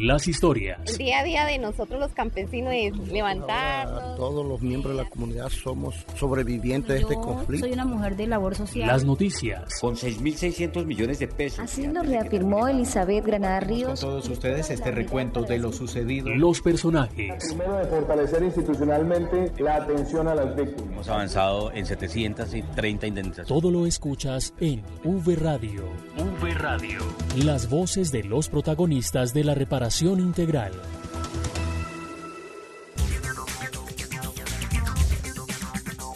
las historias. El día a día de nosotros los campesinos es levantarnos. Ahora, todos los miembros de la comunidad somos sobrevivientes de este conflicto. Soy una mujer de labor social. Las noticias. Con 6.600 millones de pesos. Así lo reafirmó Elizabeth Granada Ríos. Con todos ustedes este recuento de lo sucedido. Los personajes. Primero, de fortalecer institucionalmente la atención a las víctimas. Hemos avanzado en 730 indemnizaciones. Todo lo escuchas en V Radio. V Radio. Las voces de los protagonistas de la reparación integral.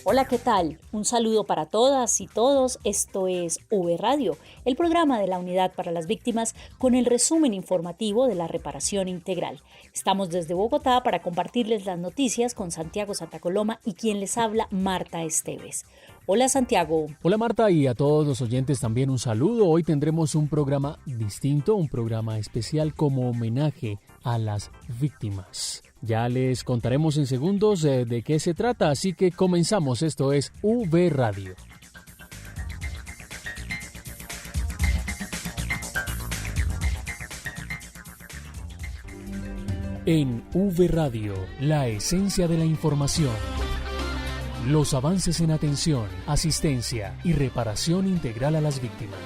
Hola, ¿qué tal? Un saludo para todas y todos. Esto es V Radio, el programa de la Unidad para las Víctimas con el resumen informativo de la reparación integral. Estamos desde Bogotá para compartirles las noticias con Santiago Santacoloma y quien les habla, Marta Esteves. Hola, Santiago. Hola, Marta, y a todos los oyentes también un saludo. Hoy tendremos un programa distinto, un programa especial como homenaje a las víctimas. Ya les contaremos en segundos de qué se trata, así que comenzamos. Esto es V Radio. En V Radio, la esencia de la información. Los avances en atención, asistencia y reparación integral a las víctimas.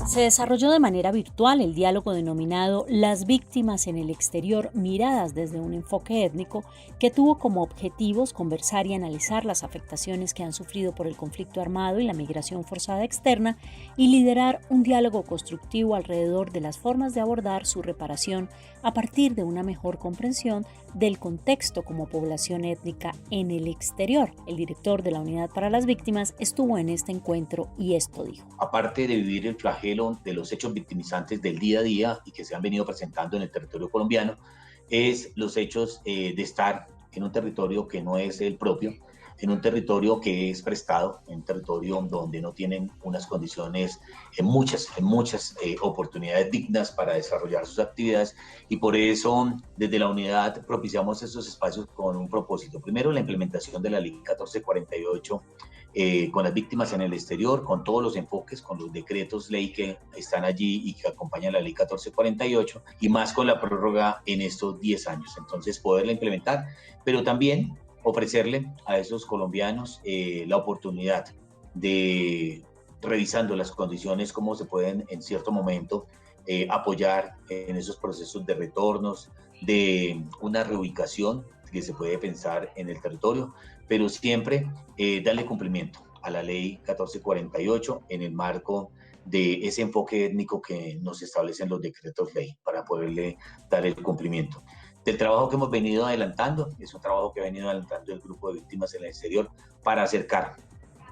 Se desarrolló de manera virtual el diálogo denominado Las víctimas en el exterior, miradas desde un enfoque étnico, que tuvo como objetivos conversar y analizar las afectaciones que han sufrido por el conflicto armado y la migración forzada externa y liderar un diálogo constructivo alrededor de las formas de abordar su reparación a partir de una mejor comprensión del contexto como población étnica en el exterior. El director de la Unidad para las Víctimas estuvo en este encuentro y esto dijo. Aparte de vivir el flagelo de los hechos victimizantes del día a día y que se han venido presentando en el territorio colombiano, es los hechos de estar en un territorio que no es el propio, en un territorio que es prestado, en un territorio donde no tienen unas condiciones, en muchas oportunidades dignas para desarrollar sus actividades, y por eso desde la unidad propiciamos estos espacios con un propósito. Primero, la implementación de la Ley 1448 con las víctimas en el exterior, con todos los enfoques, con los decretos ley que están allí y que acompañan la Ley 1448, y más con la prórroga en estos 10 años. Entonces, poderla implementar, pero también ofrecerle a esos colombianos la oportunidad de, revisando las condiciones, cómo se pueden en cierto momento apoyar en esos procesos de retornos, de una reubicación que se puede pensar en el territorio, pero siempre darle cumplimiento a la Ley 1448 en el marco de ese enfoque étnico que nos establecen los decretos ley para poderle dar el cumplimiento. Del trabajo que hemos venido adelantando, es un trabajo que ha venido adelantando el grupo de víctimas en el exterior para acercar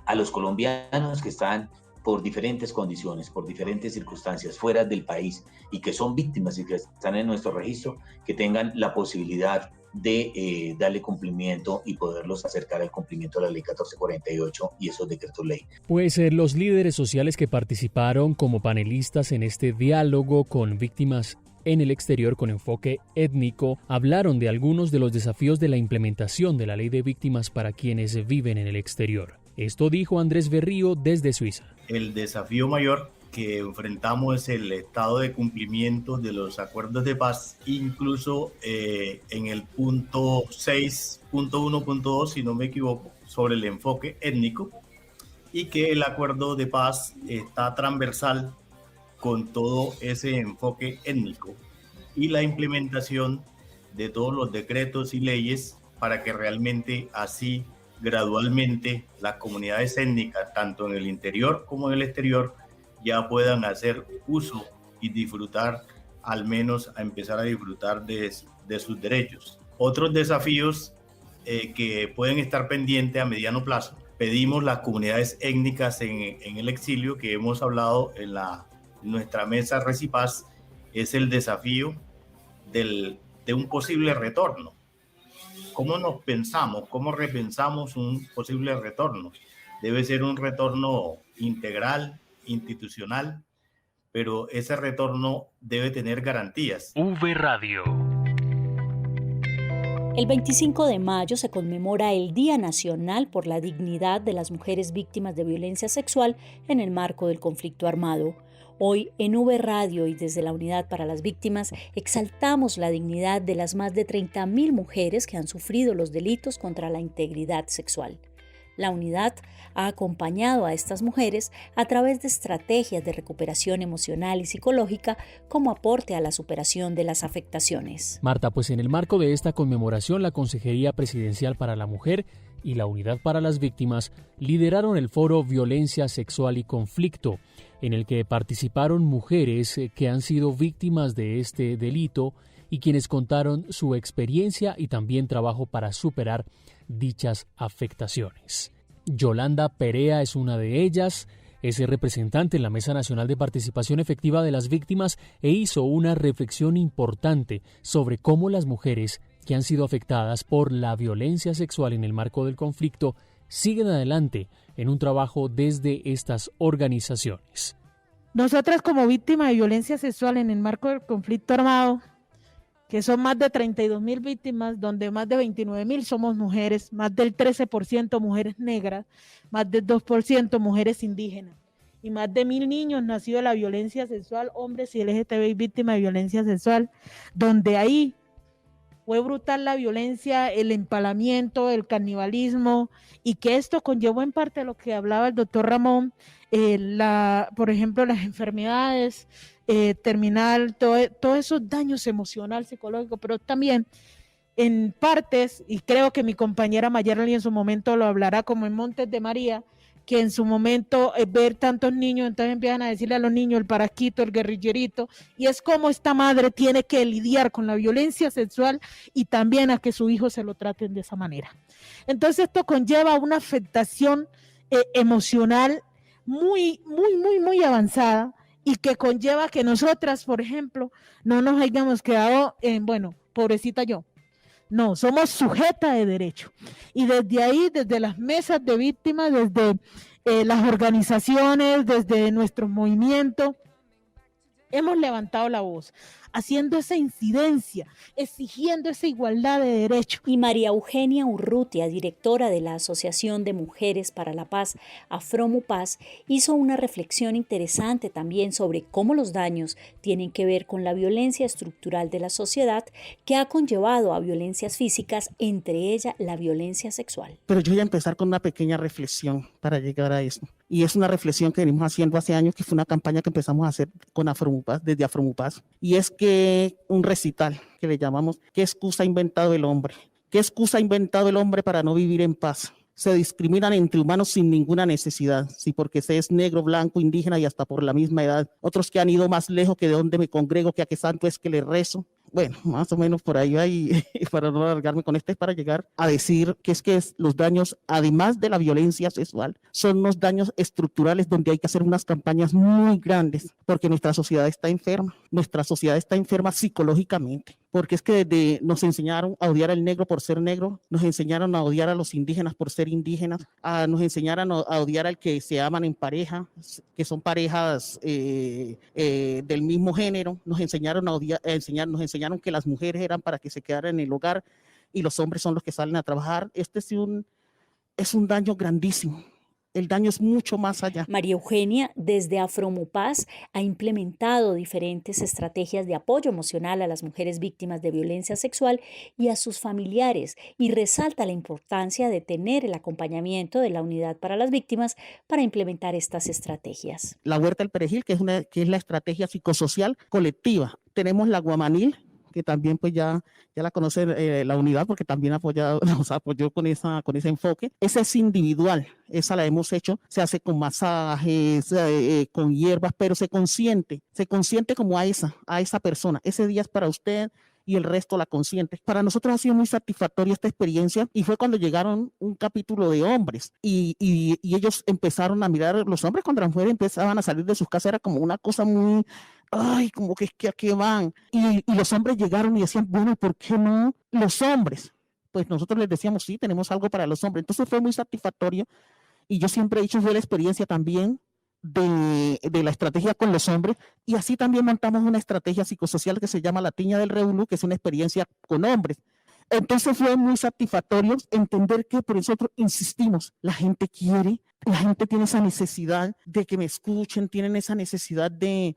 a los colombianos que están por diferentes condiciones, por diferentes circunstancias fuera del país y que son víctimas y que están en nuestro registro, que tengan la posibilidad de darle cumplimiento y poderlos acercar al cumplimiento de la Ley 1448 y esos decretos ley. Pues los líderes sociales que participaron como panelistas en este diálogo con víctimas en el exterior con enfoque étnico hablaron de algunos de los desafíos de la implementación de la Ley de Víctimas para quienes viven en el exterior. Esto dijo Andrés Berrío desde Suiza. El desafío mayor que enfrentamos es el estado de cumplimiento de los acuerdos de paz, incluso en el punto 6.1.2, si no me equivoco, sobre el enfoque étnico, y que el acuerdo de paz está transversal con todo ese enfoque étnico y la implementación de todos los decretos y leyes para que realmente así gradualmente las comunidades étnicas, tanto en el interior como en el exterior, ya puedan hacer uso y disfrutar, al menos a empezar a disfrutar de sus derechos. Otros desafíos que pueden estar pendientes a mediano plazo. Pedimos las comunidades étnicas en el exilio, que hemos hablado en nuestra mesa Recipaz, es el desafío de un posible retorno. ¿Cómo nos pensamos? ¿Cómo repensamos un posible retorno? Debe ser un retorno integral, institucional, pero ese retorno debe tener garantías. V Radio. El 25 de mayo se conmemora el Día Nacional por la Dignidad de las Mujeres Víctimas de Violencia Sexual en el marco del conflicto armado. Hoy, en V Radio y desde la Unidad para las Víctimas, exaltamos la dignidad de las más de 30.000 mujeres que han sufrido los delitos contra la integridad sexual. La unidad ha acompañado a estas mujeres a través de estrategias de recuperación emocional y psicológica como aporte a la superación de las afectaciones. Marta, pues en el marco de esta conmemoración, la Consejería Presidencial para la Mujer y la Unidad para las Víctimas lideraron el foro Violencia Sexual y Conflicto, en el que participaron mujeres que han sido víctimas de este delito y quienes contaron su experiencia y también trabajo para superar dichas afectaciones. Yolanda Perea es una de ellas, es representante en la Mesa Nacional de Participación Efectiva de las Víctimas e hizo una reflexión importante sobre cómo las mujeres que han sido afectadas por la violencia sexual en el marco del conflicto siguen adelante en un trabajo desde estas organizaciones. Nosotras como víctimas de violencia sexual en el marco del conflicto armado, que son más de 32.000 víctimas, donde más de 29.000 somos mujeres, más del 13% mujeres negras, más del 2% mujeres indígenas, y más de 1.000 niños nacidos de la violencia sexual, hombres y LGTBI víctimas de violencia sexual, donde ahí fue brutal la violencia, el empalamiento, el canibalismo, y que esto conllevó en parte lo que hablaba el doctor Ramón, por ejemplo, las enfermedades terminal, todos esos daños emocional, psicológico, pero también en partes, y creo que mi compañera Mayerly en su momento lo hablará, como en Montes de María, que en su momento ver tantos niños, entonces empiezan a decirle a los niños el paraquito, el guerrillerito, y es como esta madre tiene que lidiar con la violencia sexual y también a que su hijo se lo traten de esa manera. Entonces esto conlleva una afectación emocional muy avanzada, y que conlleva que nosotras, por ejemplo, no nos hayamos quedado en, bueno, pobrecita yo. No, somos sujetas de derecho. Y desde ahí, desde las mesas de víctimas, desde las organizaciones, desde nuestros movimientos, hemos levantado la voz, haciendo esa incidencia, exigiendo esa igualdad de derechos. Y María Eugenia Urrutia, directora de la Asociación de Mujeres para la Paz, Afromupaz, hizo una reflexión interesante también sobre cómo los daños tienen que ver con la violencia estructural de la sociedad que ha conllevado a violencias físicas, entre ellas la violencia sexual. Pero yo voy a empezar con una pequeña reflexión para llegar a eso. Y es una reflexión que venimos haciendo hace años, que fue una campaña que empezamos a hacer con Afromupaz, desde Afromupaz. Y es que un recital que le llamamos ¿qué excusa ha inventado el hombre? ¿Qué excusa ha inventado el hombre para no vivir en paz? Se discriminan entre humanos sin ninguna necesidad, sí, porque se es negro, blanco, indígena y hasta por la misma edad. Otros que han ido más lejos que de donde me congrego, que a qué santo es que le rezo. Bueno, más o menos por ahí va, y para no alargarme con es para llegar a decir que los daños, además de la violencia sexual, son unos daños estructurales donde hay que hacer unas campañas muy grandes, porque nuestra sociedad está enferma psicológicamente, porque es que desde nos enseñaron a odiar al negro por ser negro, nos enseñaron a odiar a los indígenas por ser indígenas, nos enseñaron a odiar al que se aman en pareja, que son parejas del mismo género, nos enseñaron que las mujeres eran para que se quedaran en el hogar y los hombres son los que salen a trabajar. Este es un daño grandísimo. El daño es mucho más allá. María Eugenia, desde Afromupaz, ha implementado diferentes estrategias de apoyo emocional a las mujeres víctimas de violencia sexual y a sus familiares, y resalta la importancia de tener el acompañamiento de la Unidad para las Víctimas para implementar estas estrategias. La Huerta del Perejil, que es la estrategia psicosocial colectiva. Tenemos la Guamanil, que también pues ya la conoce la unidad, porque también nos apoyó con ese enfoque. Esa es individual, esa la hemos hecho, se hace con masajes, con hierbas, pero se consiente como a esa persona. Ese día es para usted y el resto la consiente. Para nosotros ha sido muy satisfactoria esta experiencia, y fue cuando llegaron un capítulo de hombres y ellos empezaron a mirar, los hombres cuando las mujeres empezaban a salir de sus casas, era como una cosa muy, como que es que a qué van, y los hombres llegaron y decían, bueno, ¿por qué no los hombres? Pues nosotros les decíamos, sí, tenemos algo para los hombres. Entonces fue muy satisfactorio, y yo siempre he dicho, fue la experiencia también de la estrategia con los hombres, y así también montamos una estrategia psicosocial que se llama La Tiña del Revolú, que es una experiencia con hombres. Entonces fue muy satisfactorio entender que por nosotros insistimos, la gente quiere, la gente tiene esa necesidad de que me escuchen, tienen esa necesidad de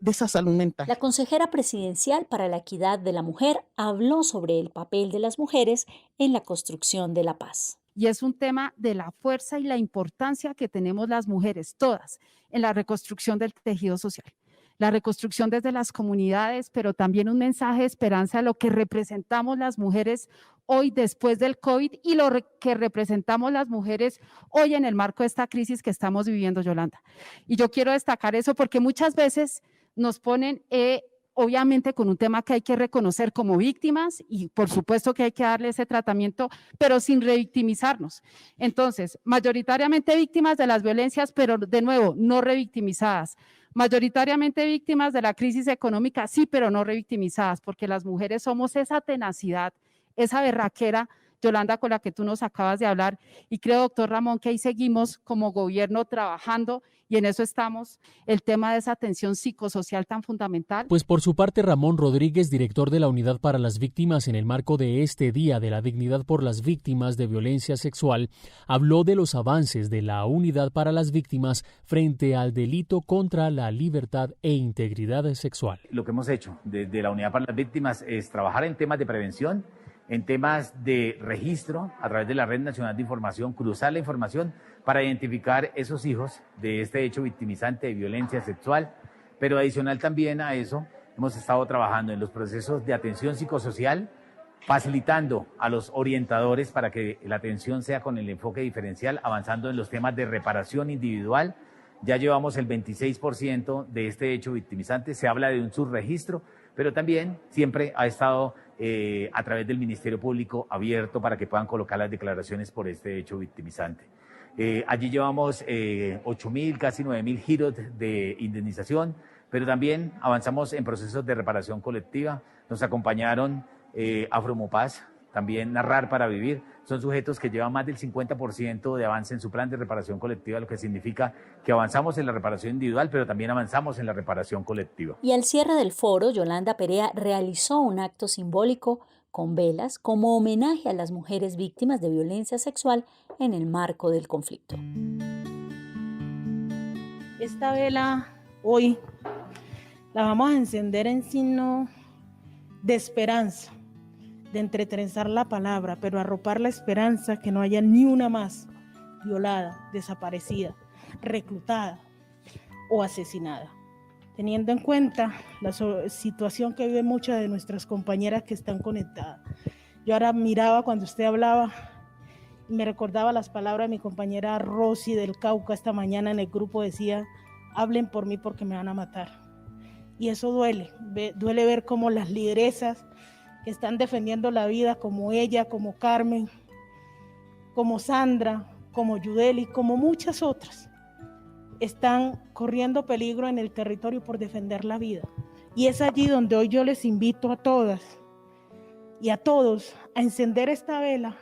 esa salud mental. La consejera presidencial para la equidad de la mujer habló sobre el papel de las mujeres en la construcción de la paz. Y es un tema de la fuerza y la importancia que tenemos las mujeres, todas, en la reconstrucción del tejido social. La reconstrucción desde las comunidades, pero también un mensaje de esperanza a lo que representamos las mujeres hoy después del COVID y lo que representamos las mujeres hoy en el marco de esta crisis que estamos viviendo, Yolanda. Y yo quiero destacar eso porque muchas veces nos ponen, obviamente con un tema que hay que reconocer como víctimas y por supuesto que hay que darle ese tratamiento, pero sin revictimizarnos. Entonces, mayoritariamente víctimas de las violencias, pero de nuevo, no revictimizadas. Mayoritariamente víctimas de la crisis económica, sí, pero no revictimizadas, porque las mujeres somos esa tenacidad, esa berraquera, Yolanda, con la que tú nos acabas de hablar, y creo, doctor Ramón, que ahí seguimos como gobierno trabajando y en eso estamos, el tema de esa atención psicosocial tan fundamental. Pues por su parte, Ramón Rodríguez, director de la Unidad para las Víctimas en el marco de este Día de la Dignidad por las Víctimas de Violencia Sexual, habló de los avances de la Unidad para las Víctimas frente al delito contra la libertad e integridad sexual. Lo que hemos hecho desde la Unidad para las Víctimas es trabajar en temas de prevención, en temas de registro a través de la Red Nacional de Información, cruzar la información para identificar esos hijos de este hecho victimizante de violencia sexual, pero adicional también a eso hemos estado trabajando en los procesos de atención psicosocial, facilitando a los orientadores para que la atención sea con el enfoque diferencial, avanzando en los temas de reparación individual. Ya llevamos el 26% de este hecho victimizante, se habla de un subregistro, pero también siempre ha estado a través del Ministerio Público abierto para que puedan colocar las declaraciones por este hecho victimizante. Allí llevamos 8.000, casi 9.000 giros de indemnización, pero también avanzamos en procesos de reparación colectiva. Nos acompañaron Afromopaz, también Narrar para Vivir. Son sujetos que llevan más del 50% de avance en su plan de reparación colectiva, lo que significa que avanzamos en la reparación individual, pero también avanzamos en la reparación colectiva. Y al cierre del foro, Yolanda Perea realizó un acto simbólico con velas como homenaje a las mujeres víctimas de violencia sexual en el marco del conflicto. Esta vela hoy la vamos a encender en signo de esperanza, de entretrenzar la palabra, pero arropar la esperanza que no haya ni una más violada, desaparecida, reclutada o asesinada. Teniendo en cuenta la situación que viven muchas de nuestras compañeras que están conectadas. Yo ahora miraba cuando usted hablaba y me recordaba las palabras de mi compañera Rosy del Cauca esta mañana en el grupo, decía, hablen por mí porque me van a matar. Y eso duele ver cómo las lideresas que están defendiendo la vida, como ella, como Carmen, como Sandra, como Yudeli, como muchas otras, están corriendo peligro en el territorio por defender la vida. Y es allí donde hoy yo les invito a todas y a todos a encender esta vela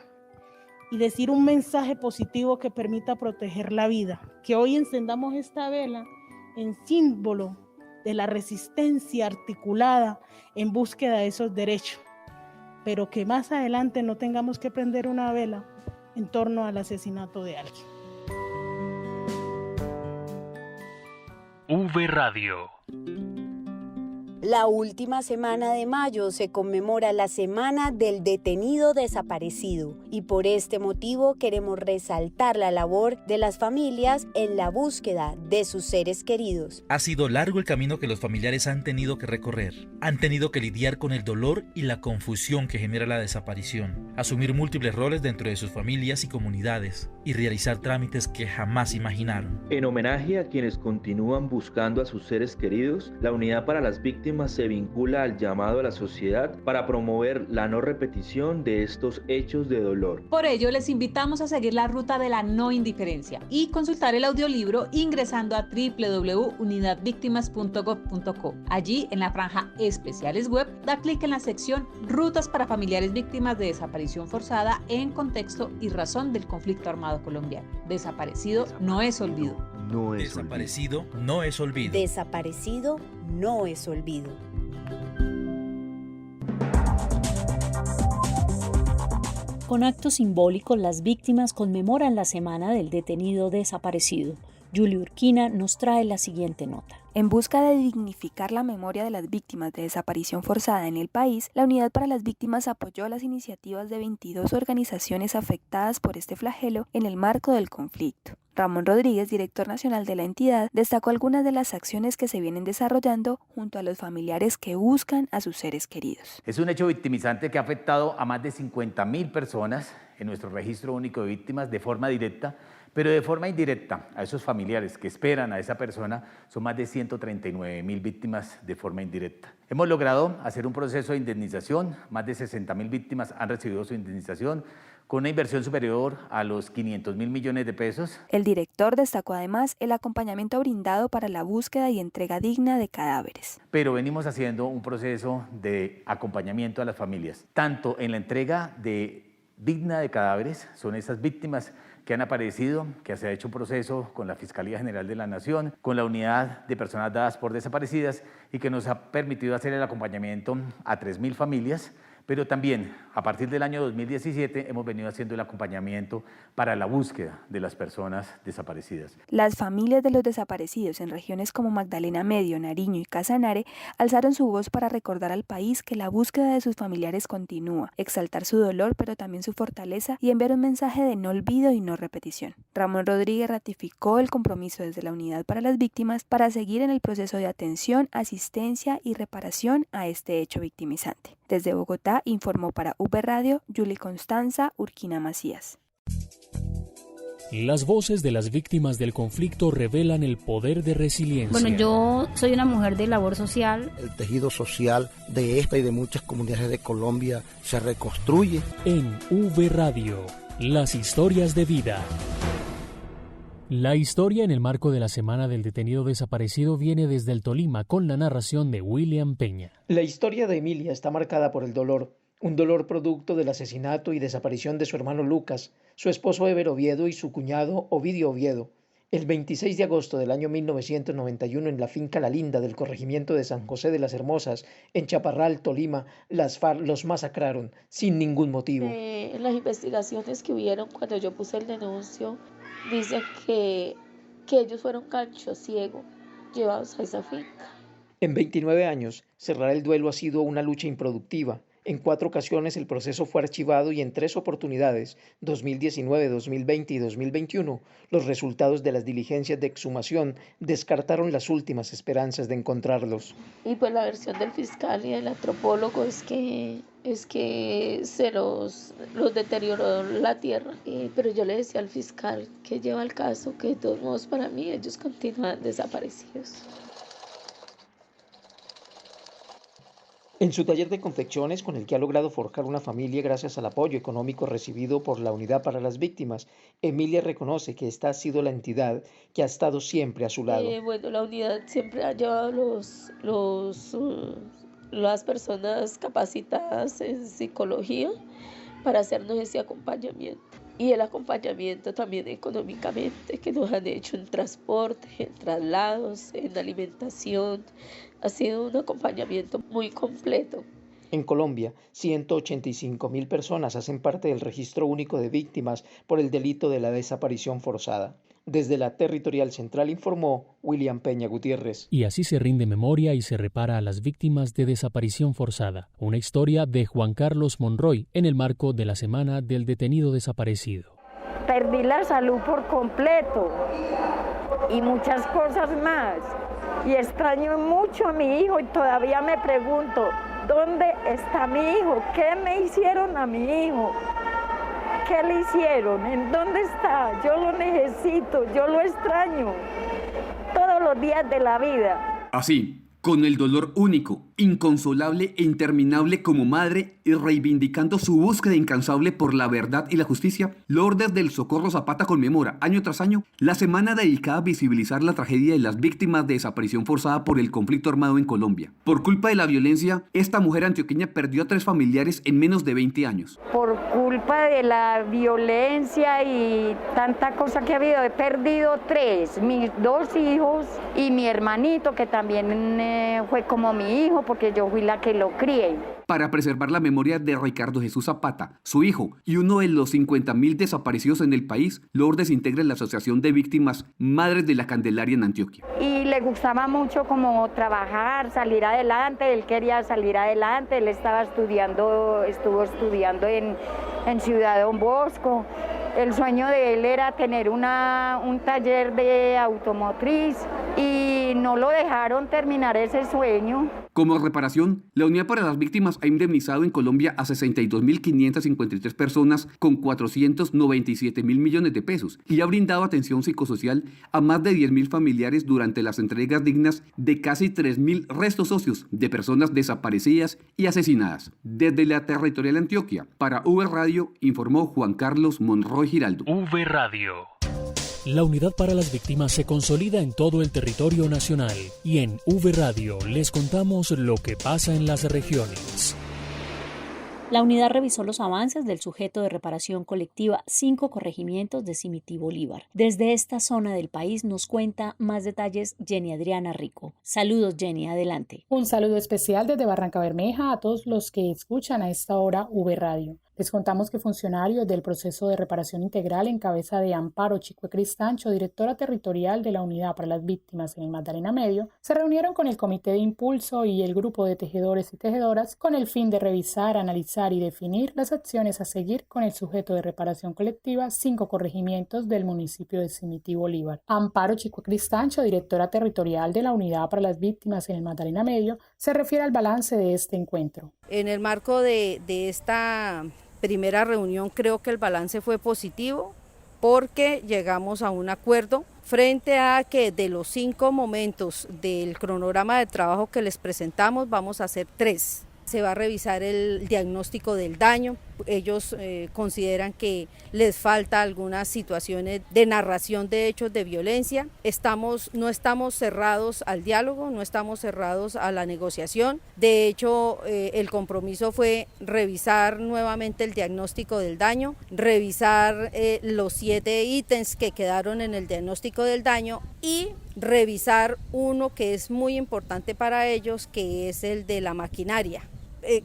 y decir un mensaje positivo que permita proteger la vida. Que hoy encendamos esta vela en símbolo de la resistencia articulada en búsqueda de esos derechos, pero que más adelante no tengamos que prender una vela en torno al asesinato de alguien. V Radio. La última semana de mayo se conmemora la Semana del Detenido Desaparecido y por este motivo queremos resaltar la labor de las familias en la búsqueda de sus seres queridos. Ha sido largo el camino que los familiares han tenido que recorrer. Han tenido que lidiar con el dolor y la confusión que genera la desaparición, asumir múltiples roles dentro de sus familias y comunidades y realizar trámites que jamás imaginaron. En homenaje a quienes continúan buscando a sus seres queridos, la Unidad para las Víctimas se vincula al llamado a la sociedad para promover la no repetición de estos hechos de dolor. Por ello, les invitamos a seguir la ruta de la no indiferencia y consultar el audiolibro ingresando a www.unidadvictimas.gov.co. Allí, en la franja Especiales Web, da clic en la sección Rutas para familiares víctimas de desaparición forzada en contexto y razón del conflicto armado colombiano. Desaparecido no es olvido. Desaparecido no es olvido. Desaparecido no es olvido. Con actos simbólicos, las víctimas conmemoran la semana del detenido desaparecido. Julie Urquina nos trae la siguiente nota. En busca de dignificar la memoria de las víctimas de desaparición forzada en el país, la Unidad para las Víctimas apoyó las iniciativas de 22 organizaciones afectadas por este flagelo en el marco del conflicto. Ramón Rodríguez, director nacional de la entidad, destacó algunas de las acciones que se vienen desarrollando junto a los familiares que buscan a sus seres queridos. Es un hecho victimizante que ha afectado a más de 50.000 personas en nuestro registro único de víctimas de forma directa, pero de forma indirecta a esos familiares que esperan a esa persona son más de 139.000 víctimas de forma indirecta. Hemos logrado hacer un proceso de indemnización, más de 60.000 víctimas han recibido su indemnización, con una inversión superior a los 500.000 millones de pesos. El director destacó además el acompañamiento brindado para la búsqueda y entrega digna de cadáveres. Pero venimos haciendo un proceso de acompañamiento a las familias, tanto en la entrega digna de cadáveres, son esas víctimas que han aparecido, que se ha hecho un proceso con la Fiscalía General de la Nación, con la Unidad de Personas Dadas por Desaparecidas y que nos ha permitido hacer el acompañamiento a 3.000 familias, pero también a partir del año 2017 hemos venido haciendo el acompañamiento para la búsqueda de las personas desaparecidas. Las familias de los desaparecidos en regiones como Magdalena Medio, Nariño y Casanare alzaron su voz para recordar al país que la búsqueda de sus familiares continúa, exaltar su dolor pero también su fortaleza y enviar un mensaje de no olvido y no repetición. Ramón Rodríguez ratificó el compromiso desde la Unidad para las Víctimas para seguir en el proceso de atención, asistencia y reparación a este hecho victimizante. Desde Bogotá informó para V Radio Julie Constanza Urquina Macías. Las voces de las víctimas del conflicto revelan el poder de resiliencia. Bueno, yo soy una mujer de labor social. El tejido social de esta y de muchas comunidades de Colombia se reconstruye. En V Radio, las historias de vida. La historia en el marco de la Semana del Detenido Desaparecido viene desde el Tolima con la narración de William Peña. La historia de Emilia está marcada por el dolor, un dolor producto del asesinato y desaparición de su hermano Lucas, su esposo Ever Oviedo y su cuñado Ovidio Oviedo. El 26 de agosto del año 1991 en la finca La Linda del corregimiento de San José de las Hermosas, en Chaparral, Tolima, las FARC los masacraron sin ningún motivo. En las investigaciones que hubieron cuando yo puse el denuncio, dicen que ellos fueron gancho ciego llevados a esa finca. En 29 años, cerrar el duelo ha sido una lucha improductiva. En 4 ocasiones el proceso fue archivado y en 3 oportunidades, 2019, 2020 y 2021, los resultados de las diligencias de exhumación descartaron las últimas esperanzas de encontrarlos. Y pues la versión del fiscal y del antropólogo es que se los deterioró la tierra. Pero yo le decía al fiscal que lleva el caso que de todos modos para mí ellos continúan desaparecidos. En su taller de confecciones, con el que ha logrado forjar una familia gracias al apoyo económico recibido por la Unidad para las Víctimas, Emilia reconoce que esta ha sido la entidad que ha estado siempre a su lado. Bueno, la unidad siempre ha llevado las personas capacitadas en psicología para hacernos ese acompañamiento. Y el acompañamiento también económicamente, que nos han hecho en transporte, en traslados, en alimentación. Ha sido un acompañamiento muy completo. En Colombia, 185.000 personas hacen parte del registro único de víctimas por el delito de la desaparición forzada. Desde la Territorial Central informó William Peña Gutiérrez. Y así se rinde memoria y se repara a las víctimas de desaparición forzada. Una historia de Juan Carlos Monroy en el marco de la Semana del Detenido Desaparecido. Perdí la salud por completo y muchas cosas más. Y extraño mucho a mi hijo y todavía me pregunto, ¿dónde está mi hijo? ¿Qué me hicieron a mi hijo? ¿Qué le hicieron? ¿En dónde está? Yo lo necesito, yo lo extraño todos los días de la vida. Así, con el dolor único, inconsolable e interminable como madre y reivindicando su búsqueda incansable por la verdad y la justicia, Lourdes del Socorro Zapata conmemora año tras año la semana dedicada a visibilizar la tragedia de las víctimas de desaparición forzada por el conflicto armado en Colombia. Por culpa de la violencia, esta mujer antioqueña perdió a 3 familiares en menos de 20 años. Por culpa de la violencia y tanta cosa que ha habido, he perdido 3, mis 2 hijos y mi hermanito que también fue como mi hijo porque yo fui la que lo crié. Para preservar la memoria de Ricardo Jesús Zapata, su hijo y uno de los 50.000 desaparecidos en el país, Lourdes integra la Asociación de Víctimas Madres de la Candelaria en Antioquia. Y le gustaba mucho como trabajar, salir adelante, él quería salir adelante, él estuvo estudiando en Ciudad Don Bosco. El sueño de él era tener un taller de automotriz y no lo dejaron terminar ese sueño. Como reparación, la Unidad para las Víctimas ha indemnizado en Colombia a 62.553 personas con 497.000 millones de pesos y ha brindado atención psicosocial a más de 10.000 familiares durante las entregas dignas de casi 3.000 restos óseos de personas desaparecidas y asesinadas. Desde la territorial Antioquia, para V Radio, informó Juan Carlos Monroy Giraldo. V Radio. La Unidad para las Víctimas se consolida en todo el territorio nacional y en V Radio les contamos lo que pasa en las regiones. La unidad revisó los avances del sujeto de reparación colectiva 5 corregimientos de Simití Bolívar. Desde esta zona del país nos cuenta más detalles Jenny Adriana Rico. Saludos Jenny, adelante. Un saludo especial desde Barrancabermeja a todos los que escuchan a esta hora V Radio. Les contamos que funcionarios del proceso de reparación integral en cabeza de Amparo Chicue Cristancho, directora territorial de la Unidad para las Víctimas en el Magdalena Medio, se reunieron con el Comité de Impulso y el grupo de tejedores y tejedoras con el fin de revisar, analizar y definir las acciones a seguir con el sujeto de reparación colectiva 5 corregimientos del municipio de Simití Bolívar. Amparo Chicue Cristancho, directora territorial de la Unidad para las Víctimas en el Magdalena Medio, se refiere al balance de este encuentro. En el marco de esta primera reunión creo que el balance fue positivo porque llegamos a un acuerdo frente a que de los 5 momentos del cronograma de trabajo que les presentamos vamos a hacer 3. Se va a revisar el diagnóstico del daño. Ellos consideran que les falta algunas situaciones de narración de hechos de violencia. No estamos cerrados al diálogo, no estamos cerrados a la negociación. De hecho, el compromiso fue revisar nuevamente el diagnóstico del daño, revisar los 7 ítems que quedaron en el diagnóstico del daño y revisar uno que es muy importante para ellos, que es el de la maquinaria.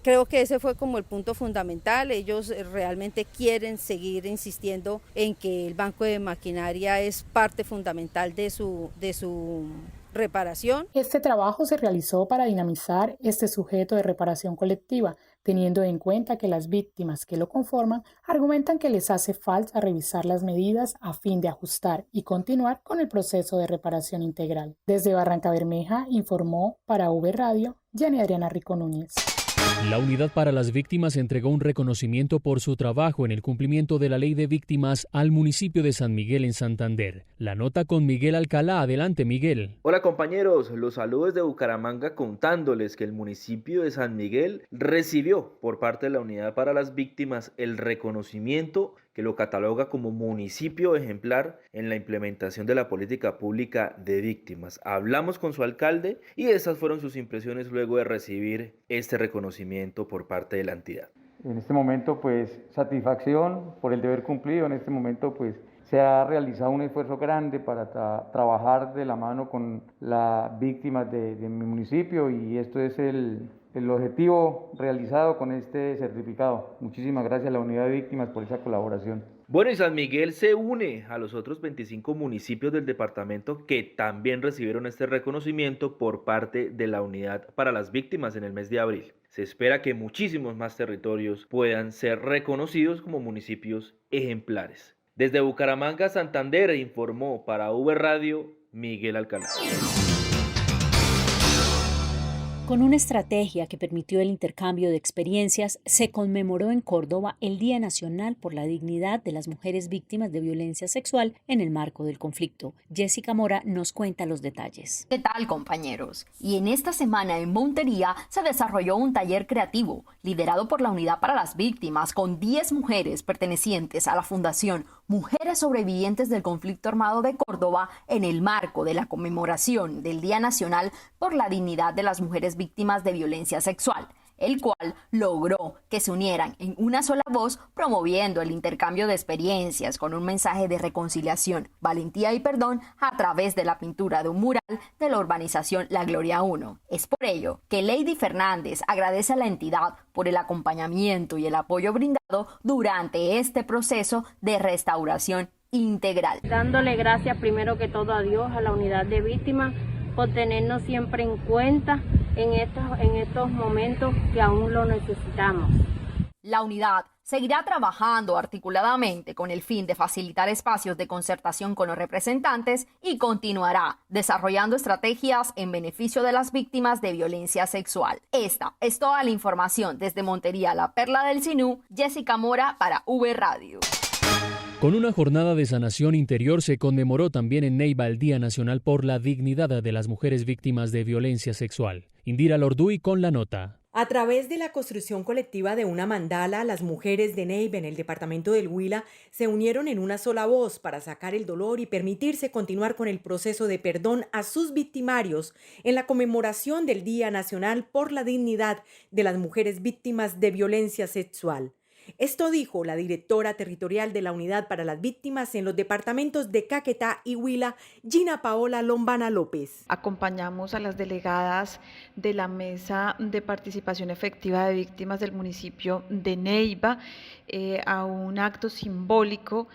Creo que ese fue como el punto fundamental. Ellos realmente quieren seguir insistiendo en que el banco de maquinaria es parte fundamental de su reparación. Este trabajo se realizó para dinamizar este sujeto de reparación colectiva, teniendo en cuenta que las víctimas que lo conforman argumentan que les hace falta revisar las medidas a fin de ajustar y continuar con el proceso de reparación integral. Desde Barrancabermeja informó para V Radio Jenny Adriana Rico Núñez. La Unidad para las Víctimas entregó un reconocimiento por su trabajo en el cumplimiento de la Ley de Víctimas al municipio de San Miguel en Santander. La nota con Miguel Alcalá. Adelante, Miguel. Hola compañeros, los saludos de Bucaramanga contándoles que el municipio de San Miguel recibió por parte de la Unidad para las Víctimas el reconocimiento que lo cataloga como municipio ejemplar en la implementación de la política pública de víctimas. Hablamos con su alcalde y esas fueron sus impresiones luego de recibir este reconocimiento por parte de la entidad. En este momento, pues, satisfacción por el deber cumplido. En este momento, pues, se ha realizado un esfuerzo grande para trabajar de la mano con las víctimas de mi municipio y esto es el objetivo realizado con este certificado. Muchísimas gracias a la Unidad de Víctimas por esa colaboración. Bueno, y San Miguel se une a los otros 25 municipios del departamento que también recibieron este reconocimiento por parte de la Unidad para las Víctimas en el mes de abril. Se espera que muchísimos más territorios puedan ser reconocidos como municipios ejemplares. Desde Bucaramanga, Santander, informó para V Radio Miguel Alcalá. Con una estrategia que permitió el intercambio de experiencias, se conmemoró en Córdoba el Día Nacional por la Dignidad de las Mujeres Víctimas de Violencia Sexual en el marco del conflicto. Jessica Mora nos cuenta los detalles. ¿Qué tal, compañeros? Y en esta semana en Montería se desarrolló un taller creativo liderado por la Unidad para las Víctimas con 10 mujeres pertenecientes a la Fundación Mujeres Sobrevivientes del Conflicto Armado de Córdoba en el marco de la conmemoración del Día Nacional por la Dignidad de las Mujeres Víctimas de Violencia Sexual. el cual logró que se unieran en una sola voz, promoviendo el intercambio de experiencias con un mensaje de reconciliación, valentía y perdón a través de la pintura de un mural de la urbanización La Gloria 1. Es por ello que Lady Fernández agradece a la entidad por el acompañamiento y el apoyo brindado durante este proceso de restauración integral. Dándole gracias primero que todo a Dios, a la unidad de víctimas, por tenernos siempre en cuenta en estos momentos que aún lo necesitamos. La unidad seguirá trabajando articuladamente con el fin de facilitar espacios de concertación con los representantes y continuará desarrollando estrategias en beneficio de las víctimas de violencia sexual. Esta es toda la información desde Montería, la Perla del Sinú. Jessica Mora para V Radio. Con una jornada de sanación interior se conmemoró también en Neiva el Día Nacional por la Dignidad de las Mujeres Víctimas de Violencia Sexual. Indira Lorduy con la nota. A través de la construcción colectiva de una mandala, las mujeres de Neiva en el departamento del Huila se unieron en una sola voz para sacar el dolor y permitirse continuar con el proceso de perdón a sus victimarios en la conmemoración del Día Nacional por la Dignidad de las Mujeres Víctimas de Violencia Sexual. Esto dijo la directora territorial de la Unidad para las Víctimas en los departamentos de Caquetá y Huila, Gina Paola Lombana López. Acompañamos a las delegadas de la Mesa de Participación Efectiva de Víctimas del municipio de Neiva a un acto simbólico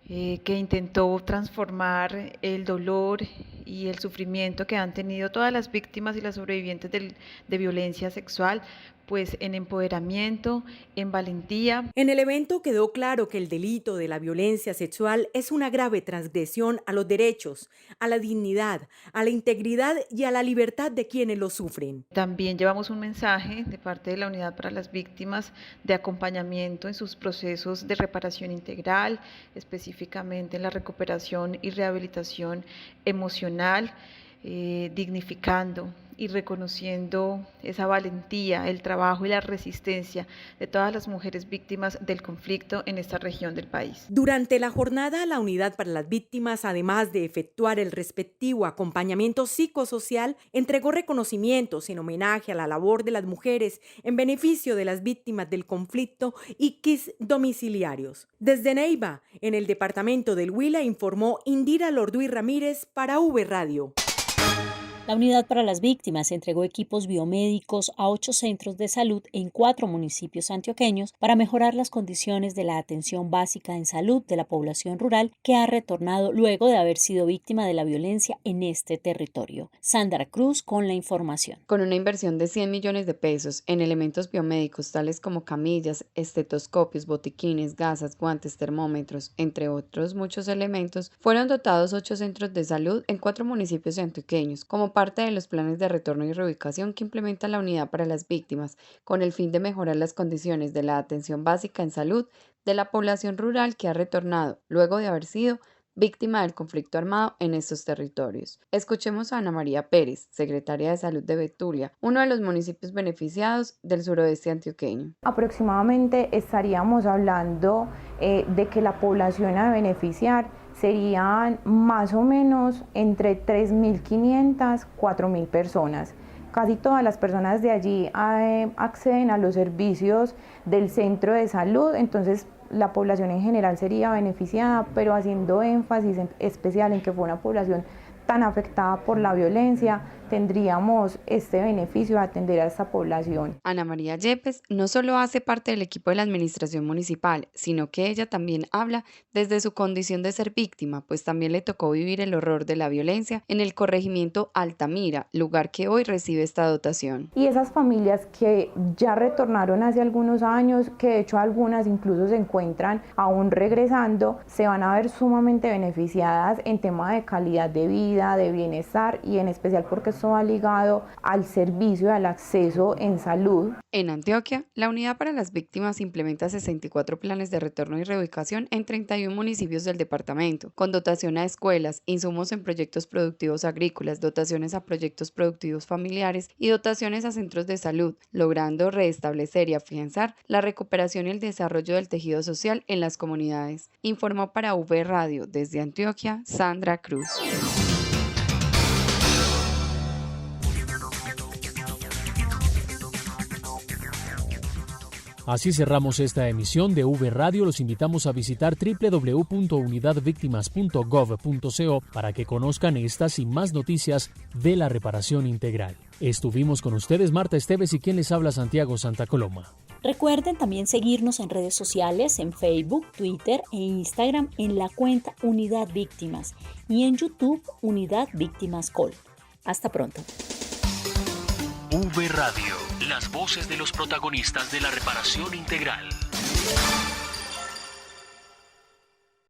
que intentó transformar el dolor y el sufrimiento que han tenido todas las víctimas y las sobrevivientes de violencia sexual, pues en empoderamiento, en valentía. En el evento quedó claro que el delito de la violencia sexual es una grave transgresión a los derechos, a la dignidad, a la integridad y a la libertad de quienes lo sufren. También llevamos un mensaje de parte de la Unidad para las Víctimas de acompañamiento en sus procesos de reparación integral, específicamente en la recuperación y rehabilitación emocional, dignificando y reconociendo esa valentía, el trabajo y la resistencia de todas las mujeres víctimas del conflicto en esta región del país. Durante la jornada, la Unidad para las Víctimas, además de efectuar el respectivo acompañamiento psicosocial, entregó reconocimientos en homenaje a la labor de las mujeres en beneficio de las víctimas del conflicto y kits domiciliarios. Desde Neiva, en el departamento del Huila, informó Indira Lorduy Ramírez para V Radio. La Unidad para las Víctimas entregó equipos biomédicos a 8 centros de salud en 4 municipios antioqueños para mejorar las condiciones de la atención básica en salud de la población rural que ha retornado luego de haber sido víctima de la violencia en este territorio. Sandra Cruz con la información. Con una inversión de 100 millones de pesos en elementos biomédicos tales como camillas, estetoscopios, botiquines, gasas, guantes, termómetros, entre otros muchos elementos, fueron dotados 8 centros de salud en 4 municipios antioqueños, como parte de los planes de retorno y reubicación que implementa la Unidad para las Víctimas, con el fin de mejorar las condiciones de la atención básica en salud de la población rural que ha retornado luego de haber sido víctima del conflicto armado en estos territorios. Escuchemos a Ana María Pérez, secretaria de Salud de Betulia, uno de los municipios beneficiados del suroeste antioqueño. Aproximadamente estaríamos hablando de que la población a beneficiar serían más o menos entre 3.500, 4.000 personas. Casi todas las personas de allí acceden a los servicios del centro de salud, entonces la población en general sería beneficiada, pero haciendo énfasis especial en que fue una población tan afectada por la violencia, tendríamos este beneficio de atender a esta población. Ana María Yepes no solo hace parte del equipo de la administración municipal, sino que ella también habla desde su condición de ser víctima, pues también le tocó vivir el horror de la violencia en el corregimiento Altamira, lugar que hoy recibe esta dotación. Y esas familias que ya retornaron hace algunos años, que de hecho algunas incluso se encuentran aún regresando, se van a ver sumamente beneficiadas en tema de calidad de vida, de bienestar y en especial porque esto va ligado al servicio, al acceso en salud. En Antioquia, la Unidad para las Víctimas implementa 64 planes de retorno y reubicación en 31 municipios del departamento, con dotación a escuelas, insumos en proyectos productivos agrícolas, dotaciones a proyectos productivos familiares y dotaciones a centros de salud, logrando restablecer y afianzar la recuperación y el desarrollo del tejido social en las comunidades. Informó para V Radio desde Antioquia, Sandra Cruz. Así cerramos esta emisión de V Radio. Los invitamos a visitar www.unidadvictimas.gov.co para que conozcan estas y más noticias de la reparación integral. Estuvimos con ustedes Marta Esteves y quien les habla Santiago Santa Coloma. Recuerden también seguirnos en redes sociales, en Facebook, Twitter e Instagram en la cuenta Unidad Víctimas y en YouTube Unidad Víctimas Col. Hasta pronto. V Radio, las voces de los protagonistas de la reparación integral.